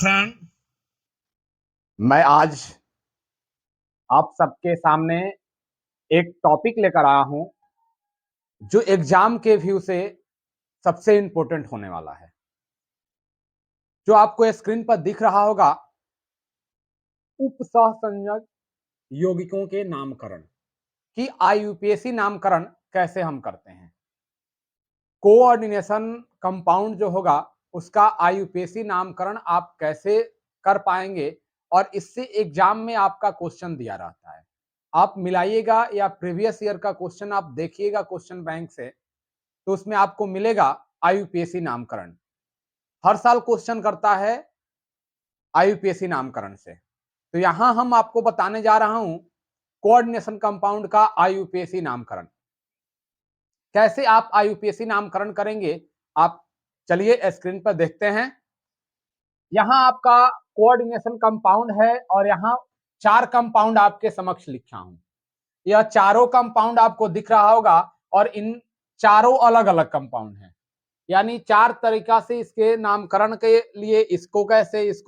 Friend. मैं आज आप सबके सामने एक टॉपिक लेकर आया हूं जो एग्जाम के व्यू से सबसे इंपॉर्टेंट होने वाला है। जो आपको स्क्रीन पर दिख रहा होगा, उप सहसंयोजक यौगिकों के नामकरण की आईयूपीएसी नामकरण कैसे हम करते हैं। कोऑर्डिनेशन कंपाउंड जो होगा उसका आईयूपीएसी नामकरण आप कैसे कर पाएंगे, और इससे एग्जाम में आपका क्वेश्चन दिया रहता है। आप मिलाइएगा या प्रीवियस ईयर का क्वेश्चन आप देखिएगा क्वेश्चन बैंक से, तो उसमें आपको मिलेगा आईयूपीएसी नामकरण। हर साल क्वेश्चन करता है आईयूपीएसी नामकरण से। तो यहां हम आपको बताने जा रहा हूं कोऑर्डिनेशन कंपाउंड का आईयूपीएसी नामकरण कैसे आप आईयूपीएसी नामकरण करेंगे। आप चलिए स्क्रीन पर देखते हैं। यहां आपका कोऑर्डिनेशन कंपाउंड है और यहां 4 कंपाउंड आपके समक्ष लिखा हूं। यह चारों कंपाउंड आपको दिख रहा होगा और इन चारों अलग अलग कंपाउंड हैं, यानी 4 तरीका से इसके नामकरण के लिए इसको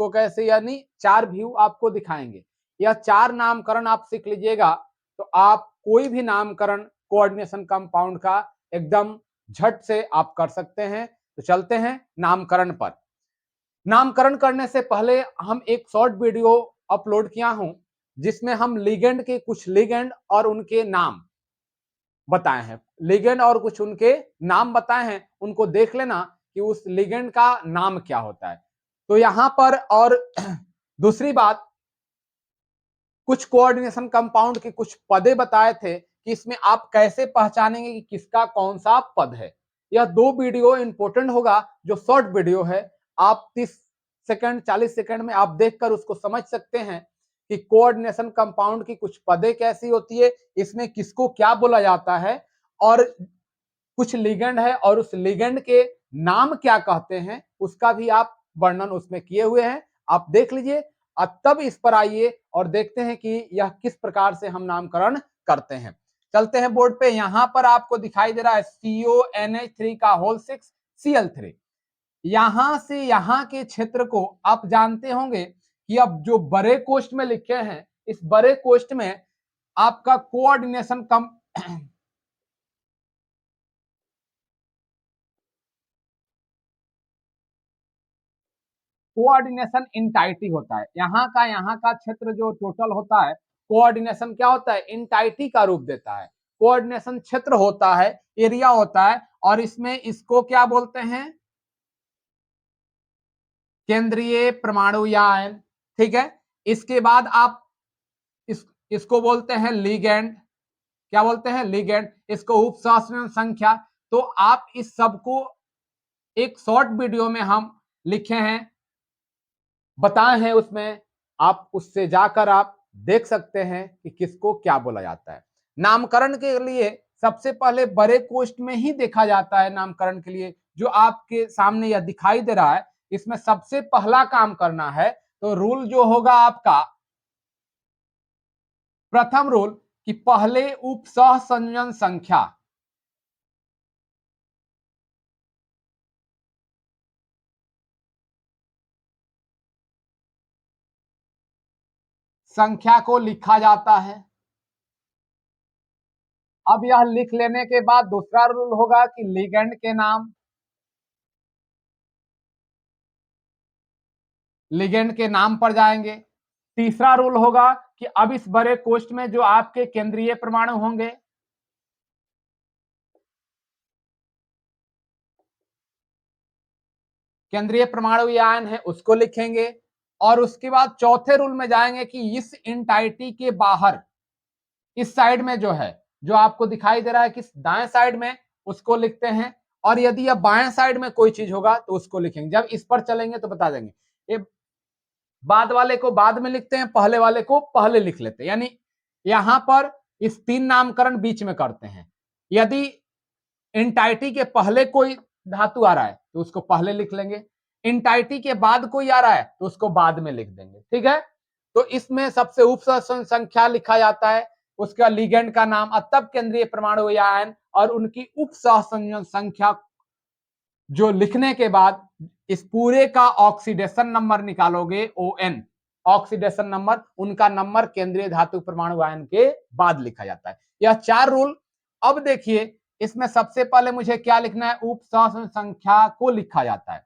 कैसे यानी 4 व्यू आपको दिखाएंगे। यह 4 नामकरण आप सीख लीजिएगा तो आप कोई भी नामकरण कोऑर्डिनेशन कंपाउंड का एकदम झट से आप कर सकते हैं। तो चलते हैं नामकरण पर। नामकरण करने से पहले हम एक शॉर्ट वीडियो अपलोड किया हूं जिसमें हम लिगेंड के कुछ लिगेंड और उनके नाम बताए हैं। लिगेंड और कुछ उनके नाम बताए हैं, उनको देख लेना कि उस लिगेंड का नाम क्या होता है। तो यहां पर और दूसरी बात, कुछ कोऑर्डिनेशन कंपाउंड के कुछ पदे बताए थे कि इसमें आप कैसे पहचानेंगे कि किसका कौन सा पद है। यह 2 वीडियो इंपॉर्टेंट होगा जो शॉर्ट वीडियो है। आप 30 सेकंड 40 सेकंड में आप देखकर उसको समझ सकते हैं कि कोऑर्डिनेशन कंपाउंड की कुछ पदे कैसी होती है, इसमें किसको क्या बोला जाता है, और कुछ लिगेंड है और उस लिगेंड के नाम क्या कहते हैं उसका भी आप वर्णन उसमें किए हुए हैं। आप देख लीजिए। अब तब इस पर आइए और देखते हैं कि यह किस प्रकार से हम नामकरण करते हैं। चलते हैं बोर्ड पे। यहां पर आपको दिखाई दे रहा है CONH3 का होल 6 Cl3। यहां से यहां के क्षेत्र को आप जानते होंगे कि अब जो बड़े कोष्ठ में लिखे हैं, इस बड़े कोष्ठ में आपका कोऑर्डिनेशन कोऑर्डिनेशन इंटाइटी होता है। यहाँ का क्षेत्र जो टोटल होता है, कोऑर्डिनेशन क्या होता है, इंटाइटी का रूप देता है। कोऑर्डिनेशन क्षेत्र होता है, एरिया होता है, और इसमें इसको क्या बोलते हैं, केंद्रीय परमाणु यान। ठीक है। इसके बाद आप इसको बोलते हैं लिगेंड। क्या बोलते हैं, लिगेंड। इसको उपसहसंयोजक संख्या। तो आप इस सब को एक शॉर्ट वीडियो में हम लिखे हैं, बताए हैं, उसमें आप उससे जाकर आप देख सकते हैं कि किसको क्या बोला जाता है। नामकरण के लिए सबसे पहले बड़े कोष्ठ में ही देखा जाता है। नामकरण के लिए जो आपके सामने यह दिखाई दे रहा है, इसमें सबसे पहला काम करना है। तो रूल जो होगा आपका, प्रथम रूल कि पहले उप सहसंयोजन संख्या संख्या को लिखा जाता है। अब यह लिख लेने के बाद दूसरा रूल होगा कि लिगेंड के नाम, लिगेंड के नाम पर जाएंगे। तीसरा रूल होगा कि अब इस बड़े कोष्ठ में जो आपके केंद्रीय परमाणु होंगे, केंद्रीय परमाणु आयन है, उसको लिखेंगे। और उसके बाद चौथे रूल में जाएंगे कि इस इंटाइटी के बाहर इस साइड में जो है, जो आपको दिखाई दे रहा है कि दाएं साइड में, उसको लिखते हैं। और यदि यह बाएं साइड में कोई चीज होगा तो उसको लिखेंगे। जब इस पर चलेंगे तो बता देंगे। ये बाद वाले को बाद में लिखते हैं, पहले वाले को पहले लिख लेते हैं। यानी यहां पर इस 3 नामकरण बीच में करते हैं। यदि इंटाइटी के पहले कोई धातु आ रहा है तो उसको पहले लिख लेंगे, इंटाइटी के बाद कोई आ रहा है तो उसको बाद में लिख देंगे। ठीक है। तो इसमें सबसे उपसहसंयोजक संख्या लिखा जाता है, उसका लिगेंड का नाम, तब केंद्रीय परमाणु आयन और उनकी उपसहसंयोजक संख्या जो लिखने के बाद इस पूरे का ऑक्सीडेशन नंबर निकालोगे ON, ऑक्सीडेशन नंबर, उनका नंबर केंद्रीय धातु परमाणु आयन के बाद लिखा जाता है। यह 4 रूल। अब देखिए इसमें सबसे पहले मुझे क्या लिखना है, उपसहसंयोजक संख्या को लिखा जाता है।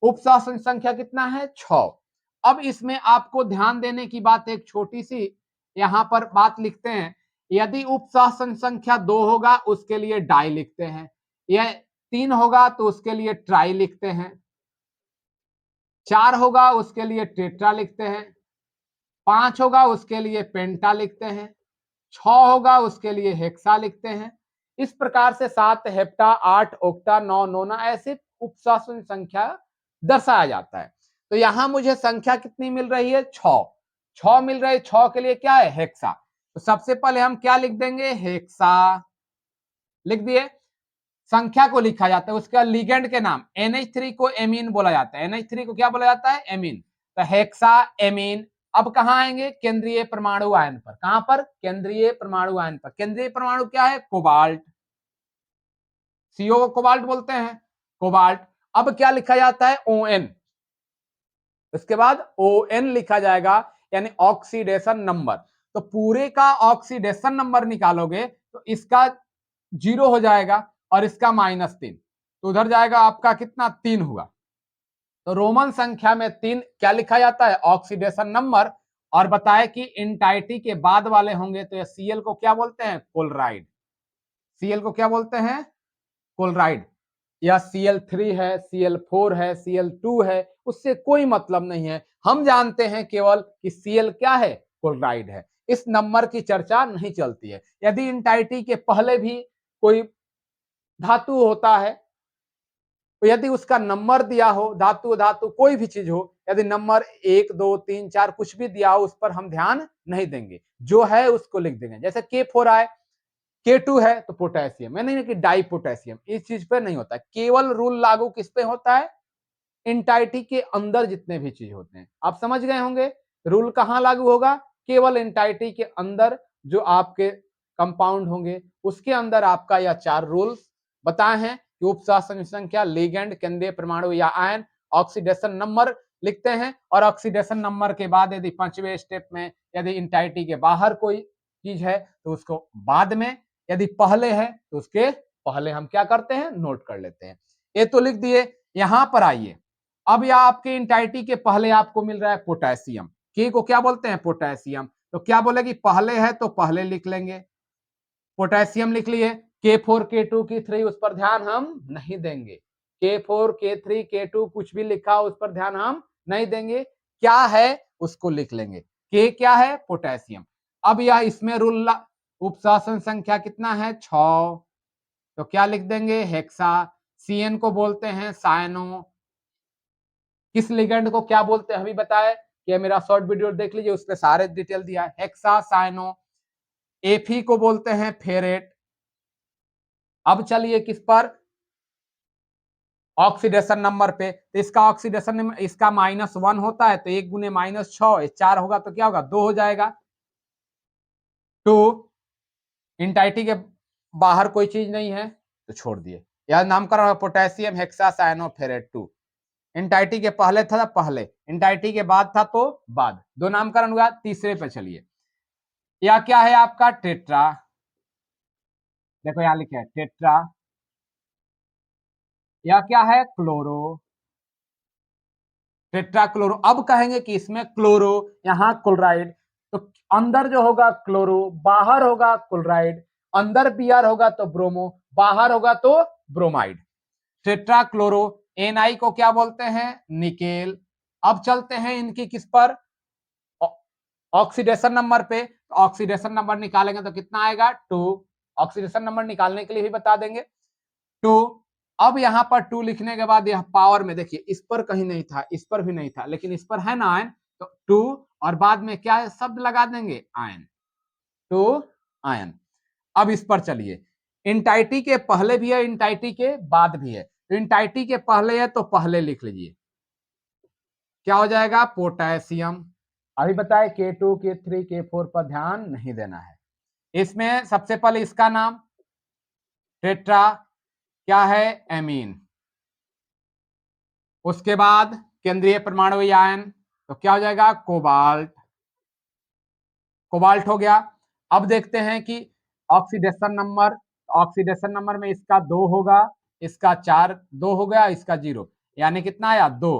उपसहसंयोजक संख्या कितना है, 6। अब इसमें आपको ध्यान देने की बात एक छोटी सी यहां पर बात लिखते हैं, यदि उपसहसंयोजक संख्या 2 होगा उसके लिए डाई लिखते हैं, यह 3 होगा तो उसके लिए ट्राई लिखते हैं, 4 होगा उसके लिए टेट्रा लिखते हैं, 5 होगा उसके लिए पेंटा लिखते हैं, 6 होगा उसके लिए हेक्सा लिखते हैं। इस प्रकार से 7 हेप्टा, 8 ओक्टा, 9 नोना, ऐसे उपसहसंयोजक संख्या दर्शाया जाता है। तो यहां मुझे संख्या कितनी मिल रही है, 6 मिल रही है। 6 के लिए क्या है, हेक्सा। तो सबसे पहले हम क्या लिख देंगे, हेक्सा लिख दिए। संख्या को लिखा जाता है, उसका लिगेंड के नाम NH3 को एमीन बोला जाता है। NH3 को क्या बोला जाता है, एमीन। तो हेक्सा एमीन। अब कहां आएंगे, केंद्रीय परमाणु आयन पर। कहां पर, केंद्रीय परमाणु आयन पर। केंद्रीय परमाणु क्या है, कोबाल्ट, CO को कोबाल्ट बोलते हैं, कोबाल्ट। अब क्या लिखा जाता है, ON। उसके बाद ON लिखा जाएगा, यानी ऑक्सीडेशन नंबर। तो पूरे का ऑक्सीडेशन नंबर निकालोगे तो इसका 0 हो जाएगा और इसका -3, तो उधर जाएगा आपका कितना, 3 हुआ। तो रोमन संख्या में 3 क्या लिखा जाता है, ऑक्सीडेशन नंबर। और बताए कि इंटाइटी के बाद वाले होंगे तो ये Cl को क्या बोलते हैं, क्लोराइड। Cl को क्या बोलते हैं, क्लोराइड। या Cl3 है, Cl4 है, Cl2 है, उससे कोई मतलब नहीं है। हम जानते हैं केवल कि Cl क्या है, क्लोराइड है। इस नंबर की चर्चा नहीं चलती है। यदि इंटाइटी के पहले भी कोई धातु होता है, तो यदि उसका नंबर दिया हो, धातु धातु कोई भी चीज हो, यदि नंबर 1 2 3 4 कुछ भी दिया हो, उस पर हम ध्यान नहीं देंगे, जो है उसको लिख देंगे। जैसे K4 आए, K2 है तो पोटेशियम, यानी नहीं कि डाई पोटेशियम, इस चीज पे नहीं होता। केवल रूल लागू किस पे होता है, इंटाइटी के अंदर जितने भी चीज होते हैं। आप समझ गए होंगे रूल कहां लागू होगा, केवल इंटाइटी के अंदर जो आपके कंपाउंड होंगे उसके अंदर आपका यह 4 रूल्स बताए हैं कि उपसहसंयोजक संख्या, लिगेंड, केंद्रीय परमाणु या आयन, ऑक्सीडेशन नंबर लिखते हैं। और ऑक्सीडेशन नंबर के बाद यदि 5वें स्टेप में यदि इंटाइटी के बाहर कोई चीज है तो उसको बाद में, यदि पहले है तो उसके पहले हम क्या करते हैं, नोट कर लेते हैं। ये तो लिख दिए। यहां पर आइए, अब यह आपके इंटाइटी के पहले आपको मिल रहा है पोटेशियम। के को क्या बोलते हैं, पोटेशियम। तो क्या बोलेगी, पहले है तो पहले लिख लेंगे, पोटेशियम लिख लिए। K4 K2 K3 उस पर ध्यान हम नहीं देंगे। K4 K3 K2 कुछ भी लिखा हो उस पर ध्यान हम नहीं देंगे, क्या है उसको लिख लेंगे। K क्या है, पोटेशियम। अब यह इसमें रूल, उपसहसंयोजक संख्या कितना है, 6। तो क्या लिख देंगे, हेक्सा। CN को बोलते हैं साइनो। किस लिगेंड को क्या बोलते हैं अभी बताए, कि मेरा शॉर्ट वीडियो देख लीजिए, उसमें सारे डिटेल दिया है। Hexa cyano. Fe को बोलते हैं फेरेट। अब चलिए किस पर, ऑक्सीडेशन नंबर पे। तो इसका ऑक्सीडेशन नंबर, इसका -1 होता है तो 1 गुने -6, 4 होगा तो क्या होगा, 2 हो जाएगा। 2, इंटाइटी के बाहर कोई चीज नहीं है तो छोड़ दिए। यह नामकरण है पोटेशियम हेक्सा साइनोफेरेट 2। इंटाइटी के पहले था पहले, इंटाइटी के बाद था तो बाद, 2 नामकरण हुआ। तीसरे पे चलिए, यह क्या है आपका, टेट्रा। देखो यहां लिखा है टेट्रा। यह क्या है, क्लोरो, टेट्राक्लोरो। अब कहेंगे कि इसमें क्लोरो, यहां क्लोराइड। तो अंदर जो होगा क्लोरो, बाहर होगा क्लोराइड। अंदर Br होगा तो ब्रोमो, बाहर होगा तो ब्रोमाइड। टेट्राक्लोरो। Na को क्या बोलते हैं, निकेल। अब चलते हैं इनकी किस पर, ऑक्सीडेशन नंबर पे। ऑक्सीडेशन नंबर निकालेंगे तो कितना आएगा, 2। ऑक्सीडेशन नंबर निकालने के लिए भी बता देंगे, 2। अब यहां पर 2 लिखने के बाद यह पावर में देखिए, इस पर कहीं नहीं था, इस पर भी नहीं था, लेकिन इस पर है ना आयन, तो 2। और बाद में क्या शब्द लगा देंगे, आयन, 2 आयन। अब इस पर चलिए, इंटाइटी के पहले भी है, इंटाइटी के बाद भी है। तो इंटाइटी के पहले है तो पहले लिख लीजिए, क्या हो जाएगा, पोटेशियम। अभी बताए K2 K3 K4 पर ध्यान नहीं देना है। इसमें सबसे पहले इसका नाम टेट्रा क्या है, एमीन। उसके बाद केंद्रीय परमाणु आयन, तो क्या हो जाएगा कोबाल्ट, कोबाल्ट हो गया। अब देखते हैं कि ऑक्सीडेशन नंबर में इसका 2 होगा, इसका 4, 2 हो गया, इसका 0, यानी कितना आया 2।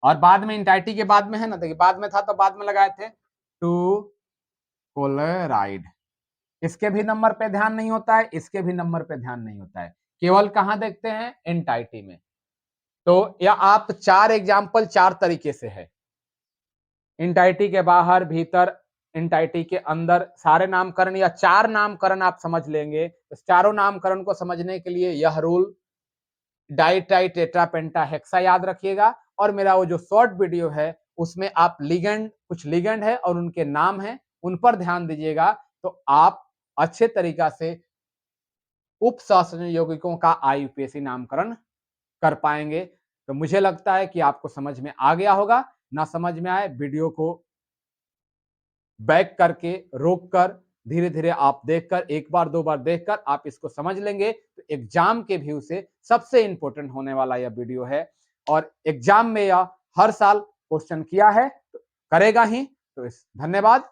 और बाद में इंटाइटी के बाद में है ना, देखिए बाद में था तो बाद में लगाए थे 2 क्लोराइड। इसके भी नंबर पे ध्यान नहीं होता है, इसके भी नंबर पे ध्यान नहीं होता है, केवल कहां देखते हैं एंटाइटी में। तो या आप 4 एग्जाम्पल 4 तरीके से है, एंटाइटी के बाहर भीतर एंटाइटी के अंदर सारे नामकरण या 4 नामकरण आप समझ लेंगे। तो चारों नामकरण को समझने के लिए यह रूल डाई ट्राई टेट्रा पेंटा हेक्सा याद रखिएगा। और मेरा वो जो शॉर्ट वीडियो है उसमें आप लिगेंड, कुछ लिगेंड है और उनके नाम है, उन पर ध्यान दीजिएगा, तो आप अच्छे तरीका से उप सहसंयोजक यौगिकों का आईयूपीएसी नामकरण कर पाएंगे। तो मुझे लगता है कि आपको समझ में आ गया होगा। ना समझ में आए वीडियो को बैक करके रोक कर धीरे धीरे आप देखकर एक बार 2 बार देखकर आप इसको समझ लेंगे, तो एग्जाम के व्यू से सबसे इंपॉर्टेंट होने वाला यह वीडियो है। और एग्जाम में यह हर साल क्वेश्चन किया है, तो करेगा ही। तो इस धन्यवाद।